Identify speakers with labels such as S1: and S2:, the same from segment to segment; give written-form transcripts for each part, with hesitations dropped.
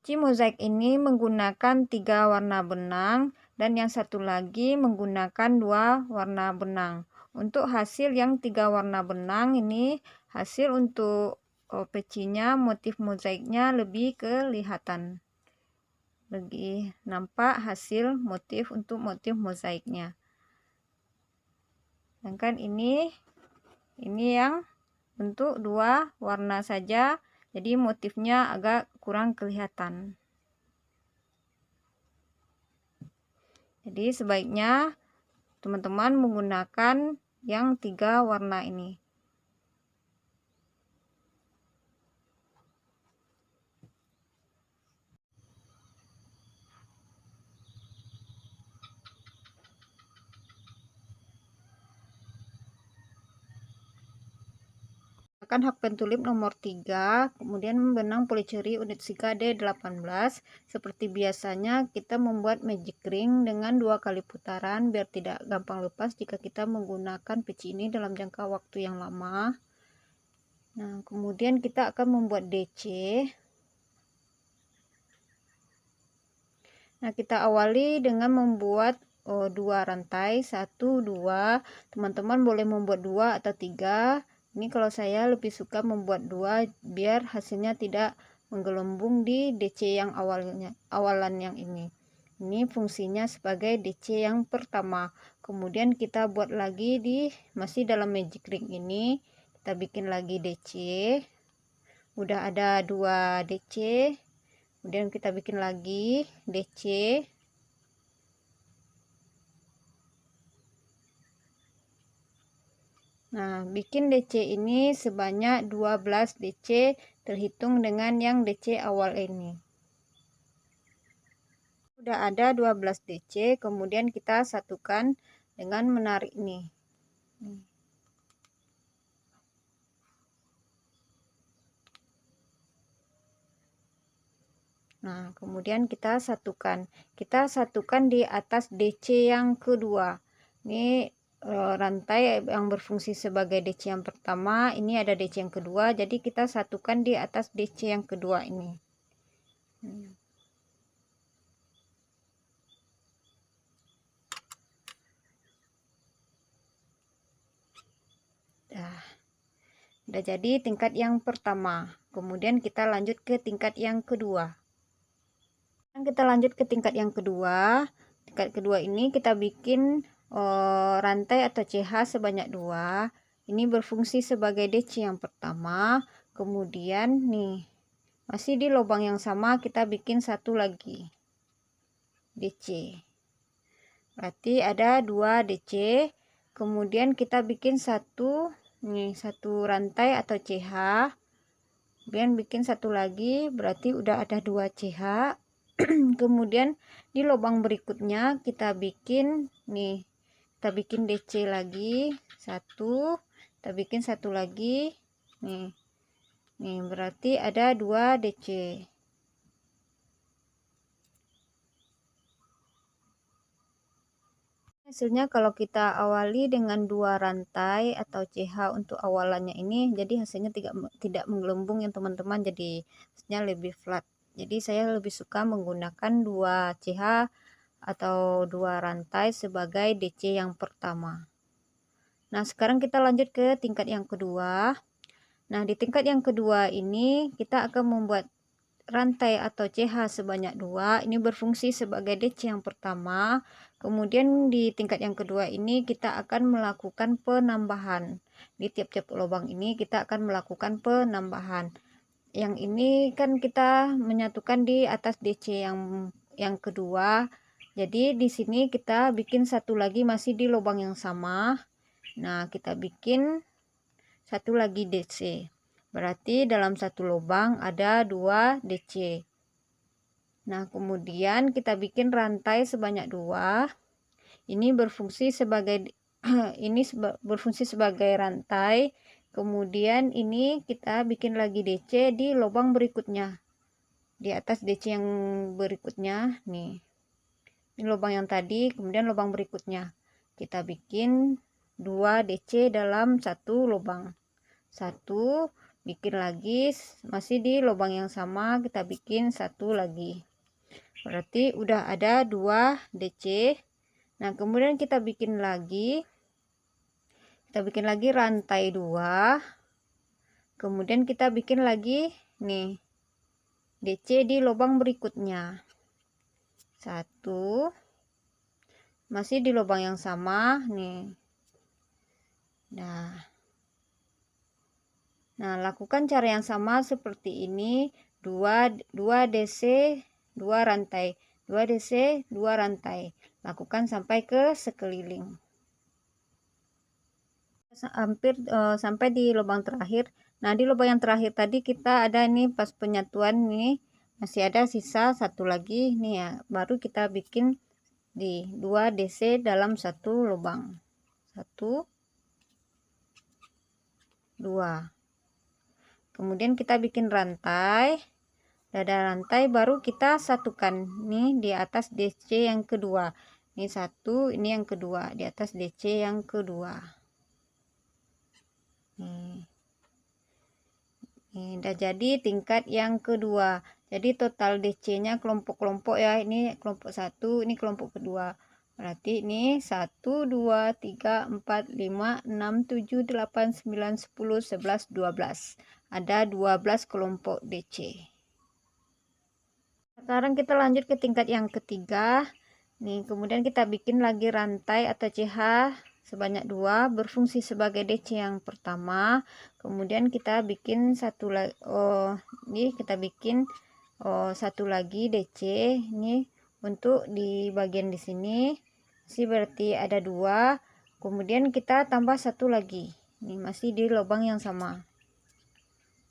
S1: Peci mozaik ini menggunakan 3 warna benang dan yang satu lagi menggunakan 2 warna benang. Untuk hasil yang 3 warna benang ini, hasil untuk pecinya, motif mozaiknya lebih kelihatan. Lebih nampak hasil motif untuk motif mozaiknya. Sedangkan ini yang untuk 2 warna saja, jadi motifnya agak kurang kelihatan. Jadi sebaiknya teman-teman menggunakan yang 3 warna ini. Hak pentulip nomor 3, kemudian benang policeri unit Sika D18. Seperti biasanya kita membuat magic ring dengan 2 kali putaran biar tidak gampang lepas jika kita menggunakan peci ini dalam jangka waktu yang lama. Nah, kemudian kita akan membuat DC. Nah, kita awali dengan membuat 2 rantai, 1, 2. Teman-teman boleh membuat 2 atau 3. Ini kalau saya lebih suka membuat 2 biar hasilnya tidak menggelembung di DC yang awalan yang ini. Ini fungsinya sebagai DC yang pertama. Kemudian kita buat lagi masih dalam magic ring ini, kita bikin lagi DC. Udah ada 2 DC. Kemudian kita bikin lagi DC. Nah, bikin DC ini sebanyak 12 DC terhitung dengan yang DC awal ini. Sudah ada 12 DC, kemudian kita satukan dengan menarik ini. Nah, kemudian kita satukan. Kita satukan di atas DC yang kedua. Ini rantai yang berfungsi sebagai DC yang pertama, ini ada DC yang kedua, jadi kita satukan di atas DC yang kedua ini. Udah jadi tingkat yang pertama. Kemudian kita lanjut ke tingkat yang kedua. Kita lanjut ke tingkat yang kedua. Tingkat kedua ini kita bikin rantai atau CH sebanyak 2. Ini berfungsi sebagai DC yang pertama. Kemudian nih, masih di lubang yang sama kita bikin satu lagi DC. Berarti ada 2 DC. Kemudian kita bikin satu rantai atau CH. Kemudian bikin satu lagi, berarti udah ada 2 CH. Kemudian di lubang berikutnya kita bikin DC lagi satu, kita bikin satu lagi nih berarti ada 2 DC. Hasilnya kalau kita awali dengan 2 rantai atau CH untuk awalannya ini, jadi hasilnya tidak menggelembung ya teman-teman, jadi hasilnya lebih flat. Jadi saya lebih suka menggunakan 2 CH atau 2 rantai sebagai DC yang pertama. Nah, sekarang kita lanjut ke tingkat yang kedua. Nah, di tingkat yang kedua ini kita akan membuat rantai atau CH sebanyak 2. Ini berfungsi sebagai DC yang pertama. Kemudian di tingkat yang kedua ini kita akan melakukan penambahan. Di tiap-tiap lubang ini kita akan melakukan penambahan. Yang ini kan kita menyatukan di atas DC yang kedua. Jadi di sini kita bikin satu lagi masih di lubang yang sama. Nah, kita bikin satu lagi DC. Berarti dalam satu lubang ada 2 DC. Nah, kemudian kita bikin rantai sebanyak 2. Ini berfungsi sebagai berfungsi sebagai rantai. Kemudian ini kita bikin lagi DC di lubang berikutnya. Di atas DC yang berikutnya nih. Ini lubang yang tadi, kemudian lubang berikutnya. Kita bikin 2 DC dalam satu lubang. 1, bikin lagi masih di lubang yang sama, kita bikin satu lagi. Berarti udah ada 2 DC. Nah, kemudian kita bikin lagi rantai 2. Kemudian kita bikin lagi nih DC di lubang berikutnya. 1, masih di lubang yang sama nih. Nah, lakukan cara yang sama seperti ini, 2 DC, 2 rantai, 2 DC, 2 rantai. Lakukan sampai ke sekeliling. Hampir sampai di lubang terakhir. Nah, di lubang yang terakhir tadi kita ada nih pas penyatuan nih, masih ada sisa satu lagi nih ya. Baru kita bikin di 2 DC dalam satu lubang. 1, 2. Kemudian kita bikin rantai, dada rantai, baru kita satukan nih di atas DC yang kedua. Ini 1, ini yang kedua, di atas DC yang kedua. Nih udah jadi tingkat yang kedua. Jadi total DC-nya kelompok-kelompok ya. Ini kelompok 1, ini kelompok kedua. Berarti ini 1, 2, 3, 4, 5, 6, 7, 8, 9, 10, 11, 12. Ada 12 kelompok DC. Sekarang kita lanjut ke tingkat yang ketiga. Nih, kemudian kita bikin lagi rantai atau CH sebanyak 2, berfungsi sebagai DC yang pertama. Kemudian kita bikin satu lagi, ini kita bikin satu lagi DC ini untuk di bagian di sini. Sih berarti ada 2. Kemudian kita tambah satu lagi. Ini masih di lubang yang sama.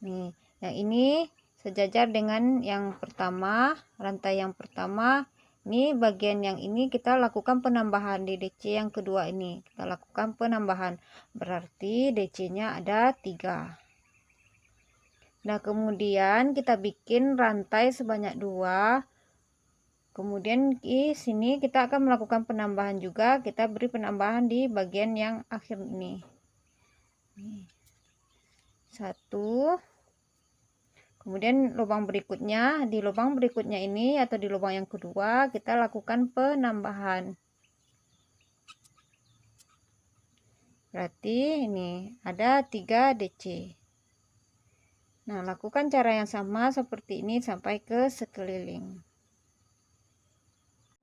S1: Nih, yang ini sejajar dengan yang pertama, rantai yang pertama. Ini bagian yang ini kita lakukan penambahan di DC yang kedua ini. Kita lakukan penambahan. Berarti DC-nya ada 3. Nah, kemudian kita bikin rantai sebanyak 2. Kemudian di sini kita akan melakukan penambahan juga. Kita beri penambahan di bagian yang akhir ini. 1. Kemudian lubang berikutnya, di lubang berikutnya ini atau di lubang yang kedua kita lakukan penambahan. Berarti ini ada 3 DC. Nah, lakukan cara yang sama seperti ini sampai ke sekeliling.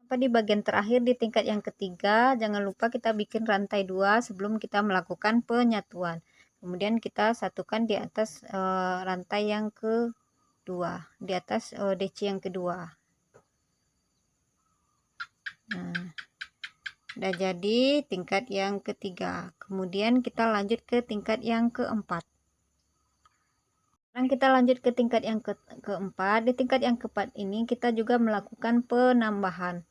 S1: Sampai di bagian terakhir di tingkat yang ketiga, jangan lupa kita bikin rantai 2 sebelum kita melakukan penyatuan. Kemudian kita satukan di atas rantai yang kedua, di atas DC yang kedua. Nah, udah jadi tingkat yang ketiga. Kemudian kita lanjut ke tingkat yang keempat. Sekarang kita lanjut ke tingkat yang keempat. Di tingkat yang keempat ini kita juga melakukan penambahan.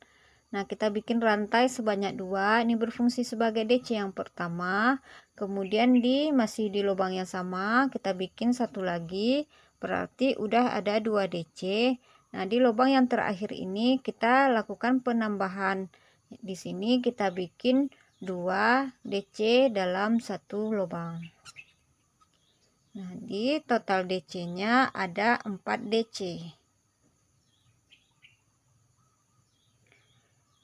S1: Nah, kita bikin rantai sebanyak 2. Ini berfungsi sebagai DC yang pertama. Kemudian masih di lubang yang sama, kita bikin satu lagi. Berarti udah ada 2 DC. Nah, di lubang yang terakhir ini kita lakukan penambahan. Di sini kita bikin 2 DC dalam satu lubang. Nah, di total DC-nya ada 4 DC.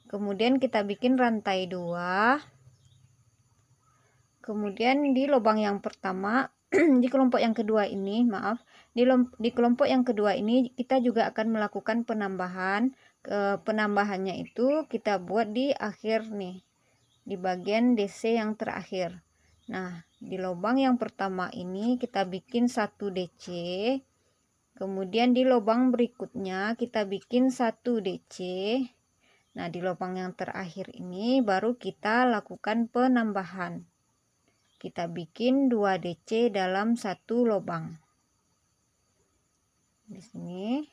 S1: Kemudian kita bikin rantai 2. Kemudian di lubang yang pertama, di kelompok yang kedua ini, di kelompok yang kedua ini kita juga akan melakukan penambahan. Penambahannya itu kita buat di akhir nih, di bagian DC yang terakhir. Nah, di lubang yang pertama ini kita bikin 1 DC. Kemudian di lubang berikutnya kita bikin 1 DC. Nah, di lubang yang terakhir ini baru kita lakukan penambahan. Kita bikin 2 DC dalam satu lubang. Di sini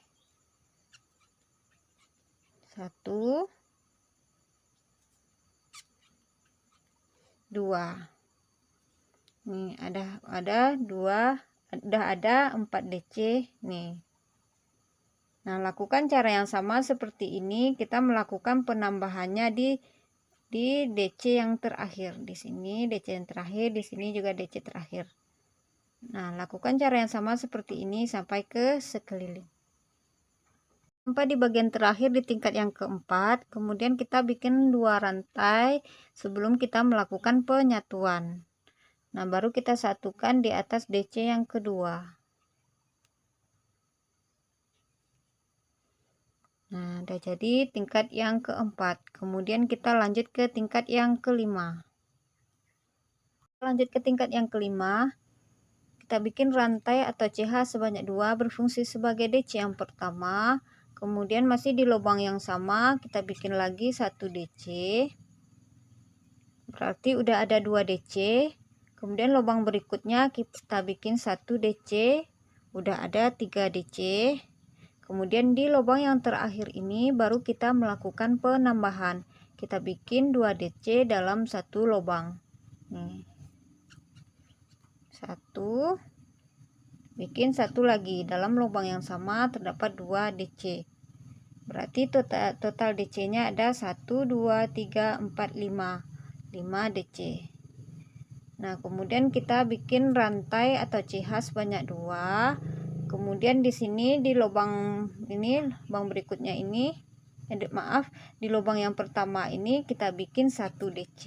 S1: 1, 2. Nih ada 2, udah ada 4 DC nih. Nah, lakukan cara yang sama seperti ini. Kita melakukan penambahannya di DC yang terakhir. Di sini DC yang terakhir, di sini juga DC terakhir. Nah, lakukan cara yang sama seperti ini sampai ke sekeliling. Sampai di bagian terakhir di tingkat yang keempat, kemudian kita bikin 2 rantai sebelum kita melakukan penyatuan. Nah, baru kita satukan di atas DC yang kedua. Nah, udah jadi tingkat yang keempat. Kemudian kita lanjut ke tingkat yang kelima. Lanjut ke tingkat yang kelima, kita bikin rantai atau CH sebanyak 2 berfungsi sebagai DC yang pertama. Kemudian masih di lubang yang sama, kita bikin lagi 1 DC. Berarti udah ada 2 DC. Kemudian lubang berikutnya kita bikin 1 DC. Udah ada 3 DC. Kemudian di lubang yang terakhir ini baru kita melakukan penambahan. Kita bikin 2 DC dalam 1 lubang. Nih. 1, bikin 1 lagi dalam lubang yang sama terdapat 2 DC. Berarti total DC-nya ada 1, 2, 3, 4, 5 DC. Nah, kemudian kita bikin rantai atau CH sebanyak 2. Kemudian di sini di lubang ini, lubang berikutnya ini, di lubang yang pertama ini kita bikin 1 DC.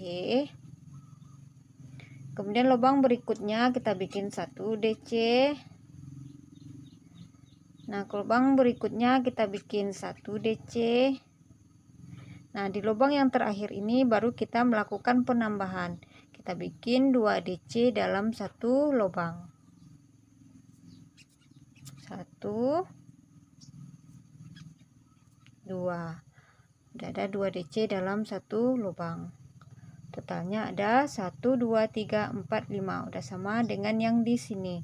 S1: Kemudian lubang berikutnya kita bikin 1 DC. Nah, ke lubang berikutnya kita bikin 1 DC. Nah, di lubang yang terakhir ini baru kita melakukan penambahan. Kita bikin 2 DC dalam 1 lubang. 1, 2. Udah ada 2 DC dalam 1 lubang. Totalnya ada 1, 2, 3, 4, 5. Udah sama dengan yang di sini.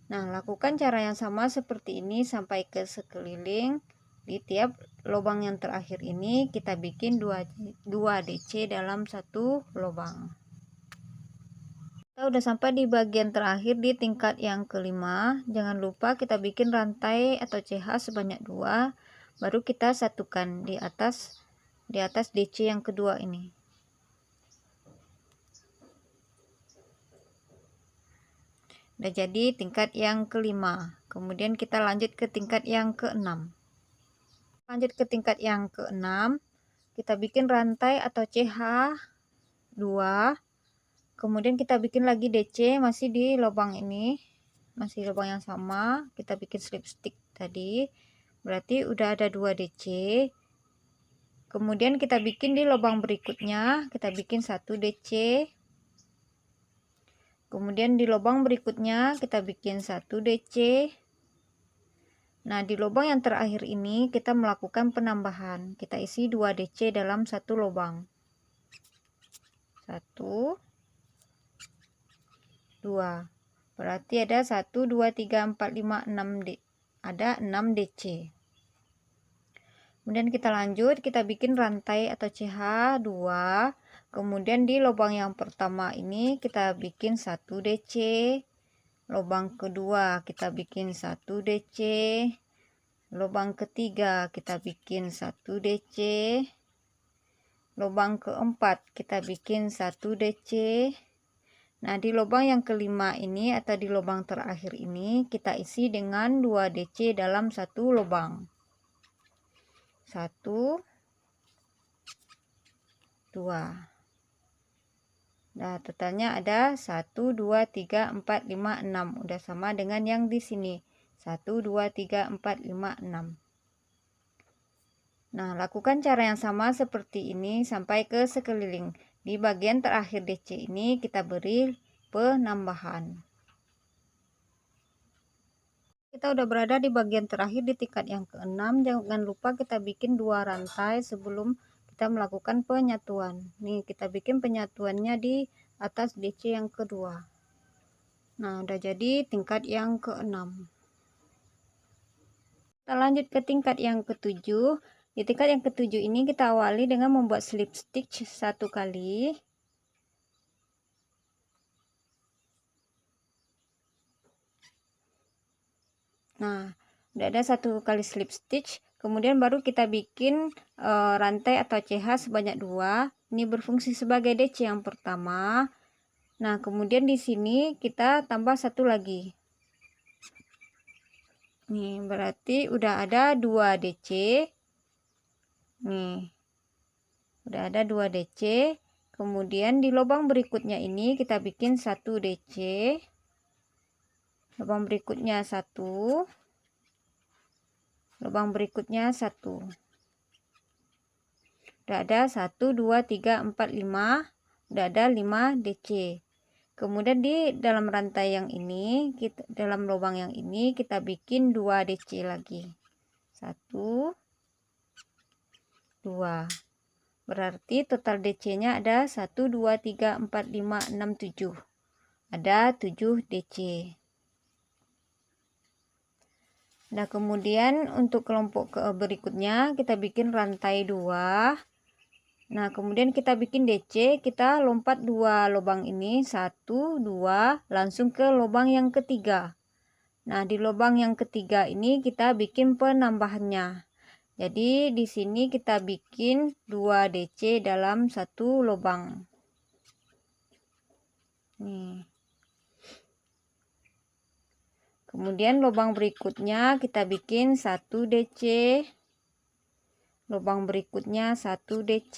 S1: Nah, lakukan cara yang sama seperti ini sampai ke sekeliling. Di tiap lubang yang terakhir ini kita bikin 2 DC dalam 1 lubang. Kita udah sampai di bagian terakhir di tingkat yang kelima. Jangan lupa kita bikin rantai atau CH sebanyak 2. Baru kita satukan di atas DC yang kedua ini. Udah jadi tingkat yang kelima. Kemudian kita lanjut ke tingkat yang keenam. Lanjut ke tingkat yang keenam, kita bikin rantai atau CH 2. Kemudian kita bikin lagi DC masih di lubang ini. Masih lubang yang sama, kita bikin slip stick tadi. Berarti udah ada 2 DC. Kemudian kita bikin di lubang berikutnya, kita bikin 1 DC. Kemudian di lubang berikutnya kita bikin 1 DC. Nah, di lubang yang terakhir ini kita melakukan penambahan. Kita isi 2 DC dalam 1 lubang. 1, 2. Berarti ada 1, 2, 3, 4, 5, 6 ada 6 DC. Kemudian kita lanjut, kita bikin rantai atau CH 2. Kemudian di lubang yang pertama ini kita bikin 1 DC. Lubang kedua kita bikin 1 DC. Lubang ketiga kita bikin 1 DC. Lubang keempat kita bikin 1 DC. Nah, di lubang yang kelima ini atau di lubang terakhir ini kita isi dengan 2 DC dalam 1 lubang. 1, 2. Nah, totalnya ada 1, 2, 3, 4, 5, 6. Udah sama dengan yang di sini. 1, 2, 3, 4, 5, 6. Nah, lakukan cara yang sama seperti ini sampai ke sekeliling. Di bagian terakhir DC ini kita beri penambahan. Kita udah berada di bagian terakhir di tingkat yang keenam. Jangan lupa kita bikin 2 rantai sebelum kita melakukan penyatuan. Nih, kita bikin penyatuannya di atas DC yang kedua. Nah, udah jadi tingkat yang keenam. Kita lanjut ke tingkat yang ketujuh. Di tingkat yang ketujuh ini kita awali dengan membuat slip stitch 1 kali. Nah, udah ada 1 kali slip stitch. Kemudian baru kita bikin rantai atau CH sebanyak 2. Ini berfungsi sebagai DC yang pertama. Nah, kemudian di sini kita tambah satu lagi. Nih, berarti udah ada 2 DC. Nih, udah ada 2 DC. Kemudian di lubang berikutnya ini kita bikin 1 DC. Lubang berikutnya 1. Lubang berikutnya 1. Udah ada 1, 2, 3, 4, 5. Udah ada 5 DC. Kemudian di dalam rantai yang ini, dalam lubang yang ini kita bikin 2 DC lagi. 1, 2. Berarti total DC-nya ada 1, 2, 3, 4, 5, 6, 7. Ada 7 DC. Nah, kemudian untuk kelompok berikutnya kita bikin rantai 2. Nah, kemudian kita bikin DC, kita lompat 2 lubang ini, 1, 2, langsung ke lubang yang ketiga. Nah, di lubang yang ketiga ini kita bikin penambahannya. Jadi di sini kita bikin 2 DC dalam 1 lubang. Nih. Kemudian lubang berikutnya kita bikin 1 DC. Lubang berikutnya 1 DC.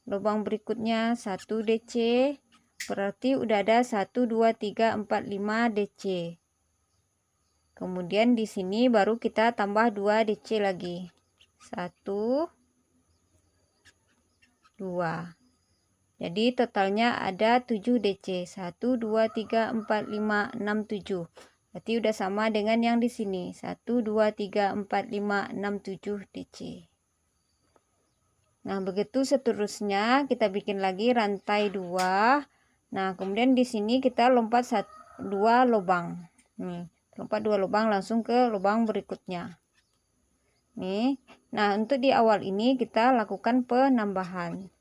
S1: Lubang berikutnya 1 DC. Berarti udah ada 1, 2, 3, 4, 5 DC. Kemudian di sini baru kita tambah 2 DC lagi. 1, 2. Jadi totalnya ada 7 DC. 1, 2, 3, 4, 5, 6, 7. Berarti udah sama dengan yang di sini. 1, 2, 3, 4, 5, 6, 7 DC. Nah, begitu seterusnya kita bikin lagi rantai 2. Nah, kemudian di sini kita lompat 2 lubang. Nih, lompat 2 lubang langsung ke lubang berikutnya. Nih. Nah, untuk di awal ini kita lakukan penambahan.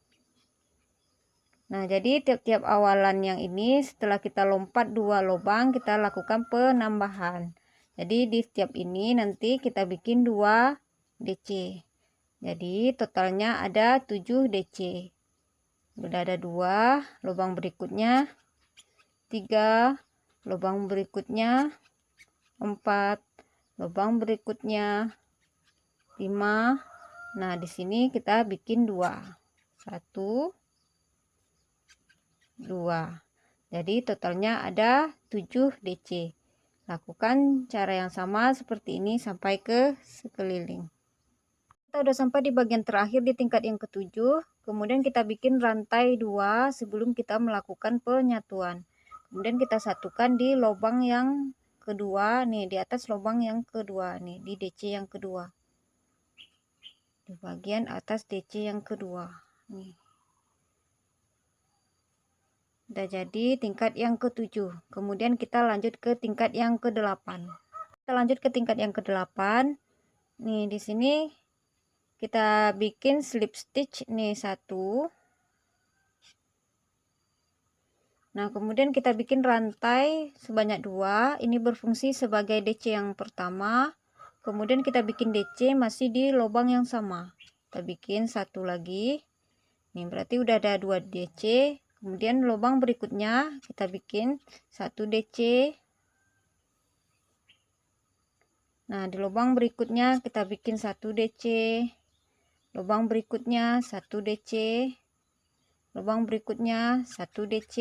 S1: Nah, jadi tiap-tiap awalan yang ini setelah kita lompat 2 lubang kita lakukan penambahan. Jadi di setiap ini nanti kita bikin 2 DC. Jadi totalnya ada 7 DC. Udah ada 2, lubang berikutnya 3, lubang berikutnya 4, lubang berikutnya 5. Nah, di sini kita bikin 2. 1, 2. Jadi totalnya ada 7 DC. Lakukan cara yang sama seperti ini sampai ke sekeliling. Kita udah sampai di bagian terakhir di tingkat yang ketujuh. Kemudian kita bikin rantai 2 sebelum kita melakukan penyatuan. Kemudian kita satukan di lubang yang kedua nih, di atas lubang yang kedua nih, di DC yang kedua. Di bagian atas DC yang kedua. Nih. Udah jadi tingkat yang ke-7. Kemudian kita lanjut ke tingkat yang ke-8. Kita lanjut ke tingkat yang ke-8. Nih, di sini kita bikin slip stitch nih 1. Nah, kemudian kita bikin rantai sebanyak 2. Ini berfungsi sebagai DC yang pertama. Kemudian kita bikin DC masih di lubang yang sama. Kita bikin 1 lagi. Nih, berarti udah ada 2 DC. Kemudian lubang berikutnya kita bikin 1 DC. Nah, di lubang berikutnya kita bikin 1 DC. Lubang berikutnya 1 DC. Lubang berikutnya 1 DC.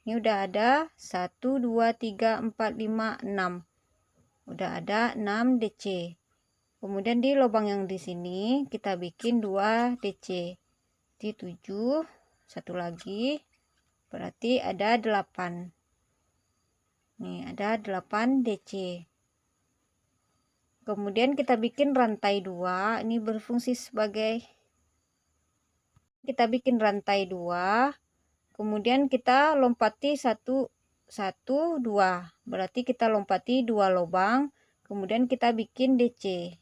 S1: Ini udah ada 1, 2, 3, 4, 5, 6. Udah ada 6 DC. Kemudian di lubang yang di sini kita bikin 2 DC. Di 7. Satu lagi, berarti ada 8. Nih, ada 8 DC. Kemudian kita bikin rantai 2. Ini berfungsi sebagai kita bikin rantai 2. Kemudian kita lompati 1, 2. Berarti kita lompati 2 lubang. Kemudian kita bikin DC.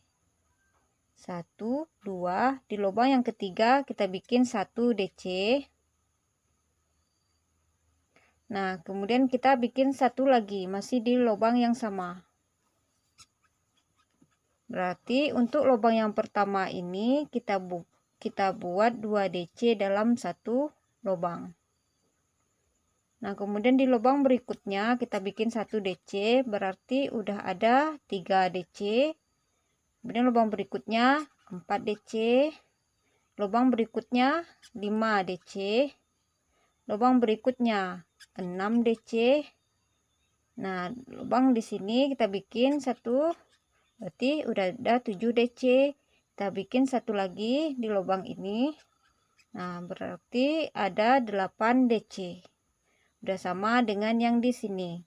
S1: 1, 2. Di lubang yang ketiga kita bikin 1 DC. Nah, kemudian kita bikin 1 lagi, masih di lubang yang sama. Berarti untuk lubang yang pertama ini kita buat 2 DC dalam 1 lubang. Nah, kemudian di lubang berikutnya kita bikin 1 DC, berarti udah ada 3 DC. Kemudian lubang berikutnya 4 DC. Lubang berikutnya 5 DC. Lubang berikutnya 6 DC. Nah, lubang di sini kita bikin 1, berarti udah ada 7 DC. Kita bikin 1 lagi di lubang ini. Nah, berarti ada 8 DC. Udah sama dengan yang di sini.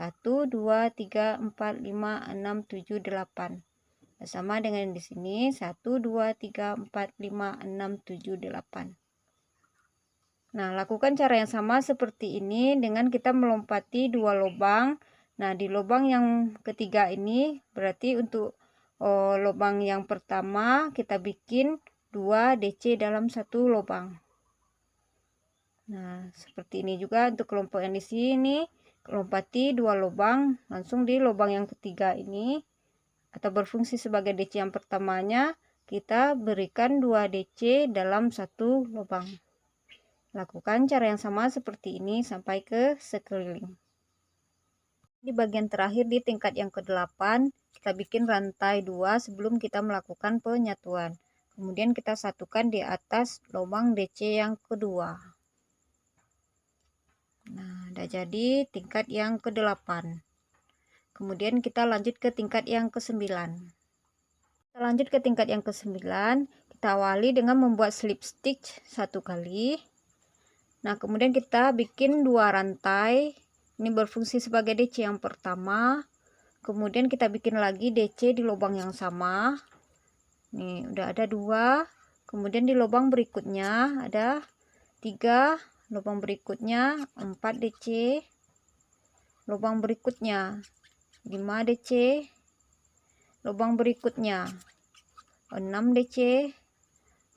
S1: 1, 2, 3, 4, 5, 6, 7, 8. Udah sama dengan di sini. 1, 2, 3, 4, 5, 6, 7, 8. Nah, lakukan cara yang sama seperti ini dengan kita melompati 2 lubang. Nah, di lubang yang ketiga ini berarti untuk lubang yang pertama kita bikin 2 DC dalam 1 lubang. Nah, seperti ini juga untuk kelompok yang di sini, lompati 2 lubang langsung di lubang yang ketiga ini, atau berfungsi sebagai DC yang pertamanya, kita berikan 2 DC dalam 1 lubang. Lakukan cara yang sama seperti ini sampai ke sekeliling. Di bagian terakhir di tingkat yang ke-8, kita bikin rantai 2 sebelum kita melakukan penyatuan. Kemudian kita satukan di atas lubang DC yang kedua. Nah, udah jadi tingkat yang ke-8. Kemudian kita lanjut ke tingkat yang ke-9. Kita lanjut ke tingkat yang ke-9. Kita awali dengan membuat slip stitch 1 kali. Nah, kemudian kita bikin 2 rantai. Ini berfungsi sebagai DC yang pertama. Kemudian kita bikin lagi DC di lubang yang sama. Nih, udah ada 2. Kemudian di lubang berikutnya ada 3. Lubang berikutnya 4 DC. Lubang berikutnya 5 DC. Lubang berikutnya 6 DC.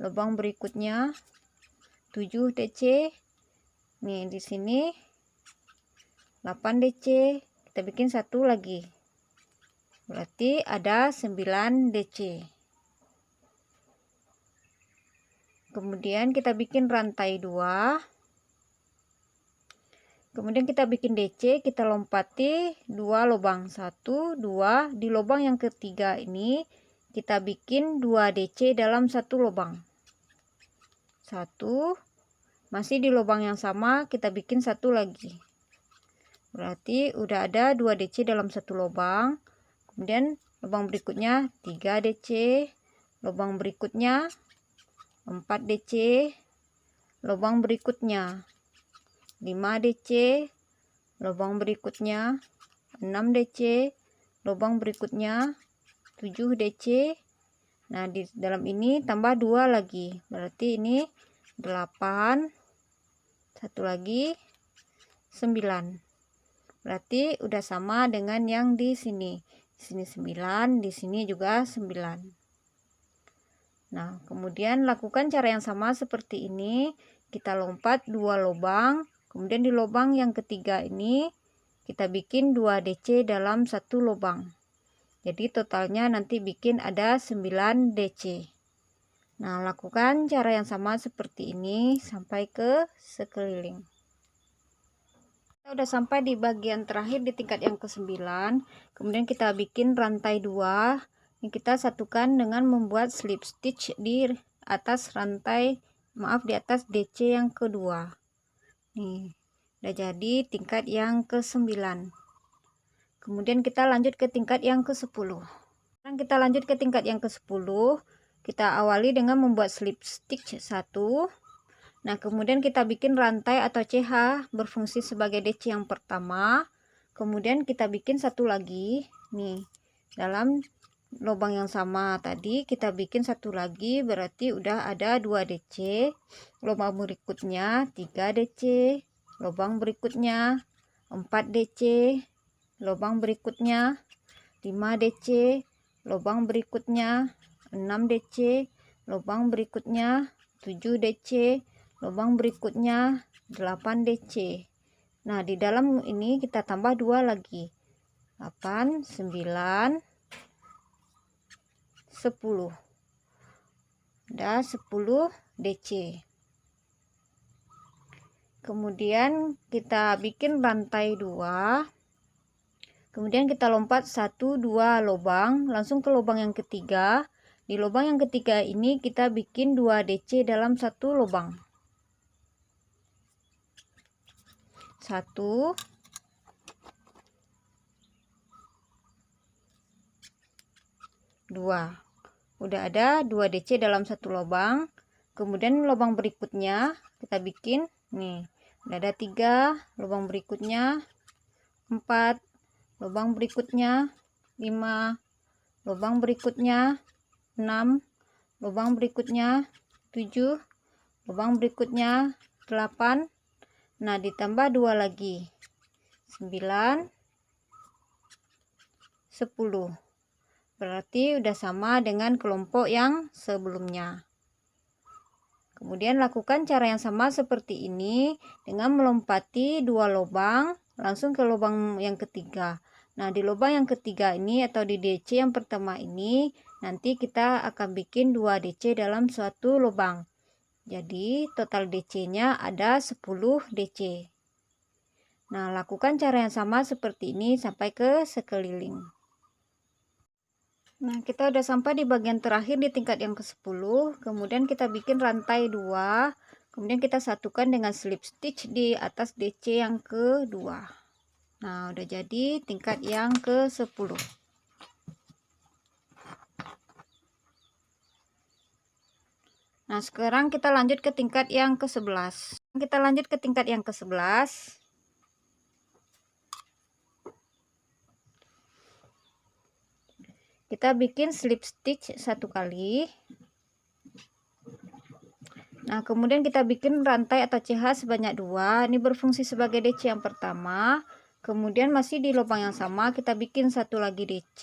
S1: Lubang berikutnya 7 DC. Nih, di sini 8 DC. Kita bikin 1 lagi. Berarti ada 9 DC. Kemudian kita bikin rantai 2. Kemudian kita bikin DC, kita lompati 2 lubang, 1, 2. Di lubang yang ketiga ini kita bikin 2 DC dalam 1 lubang. 1, masih di lubang yang sama kita bikin 1 lagi. Berarti udah ada 2 DC dalam 1 lubang. Kemudian lubang berikutnya 3 DC, lubang berikutnya 4 DC, lubang berikutnya 5 DC, lubang berikutnya 6 DC, lubang berikutnya 7 DC. Nah, di dalam ini tambah 2 lagi, berarti ini 8, 1 lagi 9. Berarti udah sama dengan yang di sini. Di sini 9, di sini juga 9. Nah, kemudian lakukan cara yang sama seperti ini. Kita lompat 2 lubang. Kemudian di lubang yang ketiga ini kita bikin 2 DC dalam 1 lubang. Jadi totalnya nanti bikin ada 9 DC. Nah, lakukan cara yang sama seperti ini sampai ke sekeliling. Kita udah sampai di bagian terakhir di tingkat yang ke-9. Kemudian kita bikin rantai 2. Ini kita satukan dengan membuat slip stitch di atas rantai, di atas DC yang kedua. Nih, udah jadi tingkat yang ke-9. Kemudian kita lanjut ke tingkat yang ke-10. Sekarang kita lanjut ke tingkat yang ke-10. Kita awali dengan membuat slip stitch 1. Nah, kemudian kita bikin rantai atau CH berfungsi sebagai DC yang pertama. Kemudian kita bikin 1 lagi. Nih, dalam lubang yang sama tadi kita bikin 1 lagi, berarti udah ada 2 DC. Lubang berikutnya 3 DC. Lubang berikutnya 4 DC. Lubang berikutnya 5 DC. Lubang berikutnya 6 DC. Lubang berikutnya 7 DC. Lubang berikutnya 8 DC. Nah, di dalam ini kita tambah 2 lagi. 8, 9, 10. Ada 10 DC. kemudian kita bikin rantai 2, kemudian kita lompat 1 2 lubang langsung ke lubang yang ketiga. Di lubang yang ketiga ini kita bikin 2 DC dalam satu lubang. 1 2. Udah ada 2 DC dalam satu lubang. Kemudian lubang berikutnya kita bikin nih, udah ada 3, lubang berikutnya 4, lubang berikutnya 5, lubang berikutnya 6, lubang berikutnya 7, lubang berikutnya 8. Nah, ditambah 2 lagi 9, 10. Berarti udah sama dengan kelompok yang sebelumnya. Kemudian lakukan cara yang sama seperti ini dengan melompati 2 lubang langsung ke lubang yang ketiga. Nah, di lubang yang ketiga ini atau di DC yang pertama ini nanti kita akan bikin 2 DC dalam suatu lubang. Jadi total DC-nya ada 10 DC. Nah, lakukan cara yang sama seperti ini sampai ke sekeliling. Nah, kita udah sampai di bagian terakhir di tingkat yang ke-10. Kemudian kita bikin rantai 2. Kemudian kita satukan dengan slip stitch di atas DC yang kedua. Nah, udah jadi tingkat yang ke-10. Nah, sekarang kita lanjut ke tingkat yang ke-11. Kita lanjut ke tingkat yang ke-11. Kita bikin slip stitch 1 kali. Nah, kemudian kita bikin rantai atau CH sebanyak 2. Ini berfungsi sebagai DC yang pertama. Kemudian masih di lubang yang sama kita bikin 1 lagi DC.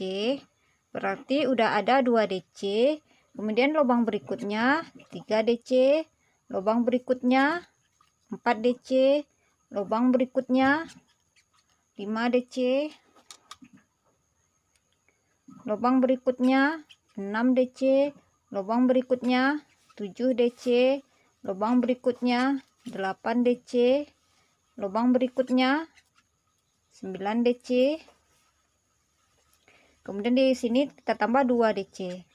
S1: Berarti udah ada 2 DC. Kemudian lubang berikutnya 3 DC. Lubang berikutnya 4 DC. Lubang berikutnya 5 DC. Lubang berikutnya 6 DC, lubang berikutnya 7 DC, lubang berikutnya 8 DC, lubang berikutnya 9 DC. Kemudian di sini kita tambah 2 DC.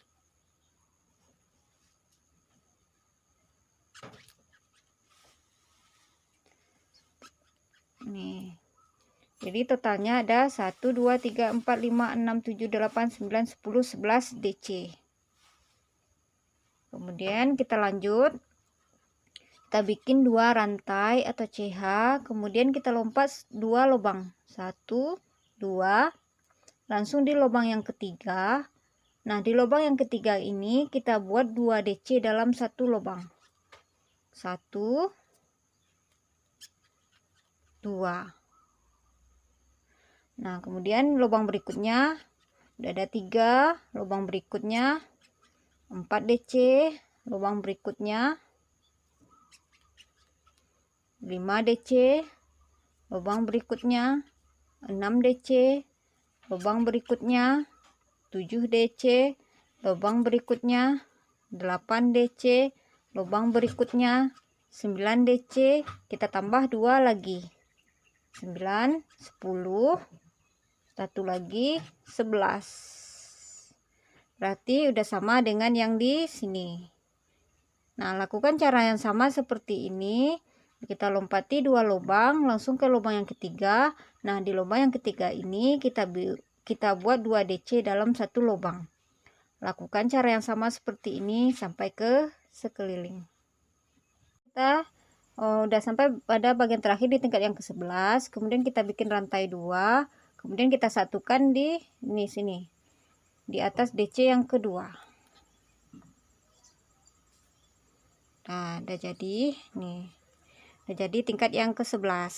S1: Nih. Jadi totalnya ada 1 2 3 4 5 6 7 8 9 10 11 DC. Kemudian kita lanjut. Kita bikin 2 rantai atau CH, kemudian kita lompat 2 lubang. 1 2 langsung di lubang yang ketiga. Nah, di lubang yang ketiga ini kita buat 2 DC dalam satu lubang. 1 2. Nah, kemudian lubang berikutnya udah ada 3, lubang berikutnya 4 DC, lubang berikutnya 5 DC, lubang berikutnya 6 DC, lubang berikutnya 7 DC, lubang berikutnya 8 DC, lubang berikutnya 9 DC, kita tambah 2 lagi 9 10, satu lagi 11. Berarti udah sama dengan yang di sini. Nah, lakukan cara yang sama seperti ini. Kita lompati 2 lubang langsung ke lubang yang ketiga. Nah, di lubang yang ketiga ini kita buat 2 DC dalam satu lubang. Lakukan cara yang sama seperti ini sampai ke sekeliling. Kita udah sampai pada bagian terakhir di tingkat yang ke-11. Kemudian kita bikin rantai 2. Kemudian kita satukan di sini di atas DC yang kedua. Nah, udah jadi nih. Udah jadi tingkat yang ke-11.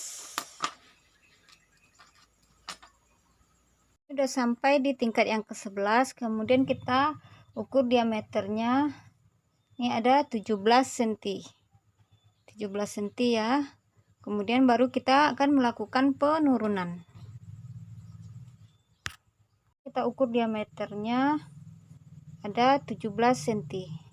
S1: Udah sampai di tingkat yang ke-11. Kemudian kita ukur diameternya. Ini ada 17 cm. 17 cm ya. Kemudian baru kita akan melakukan penurunan. Kita ukur diameternya ada 17 cm.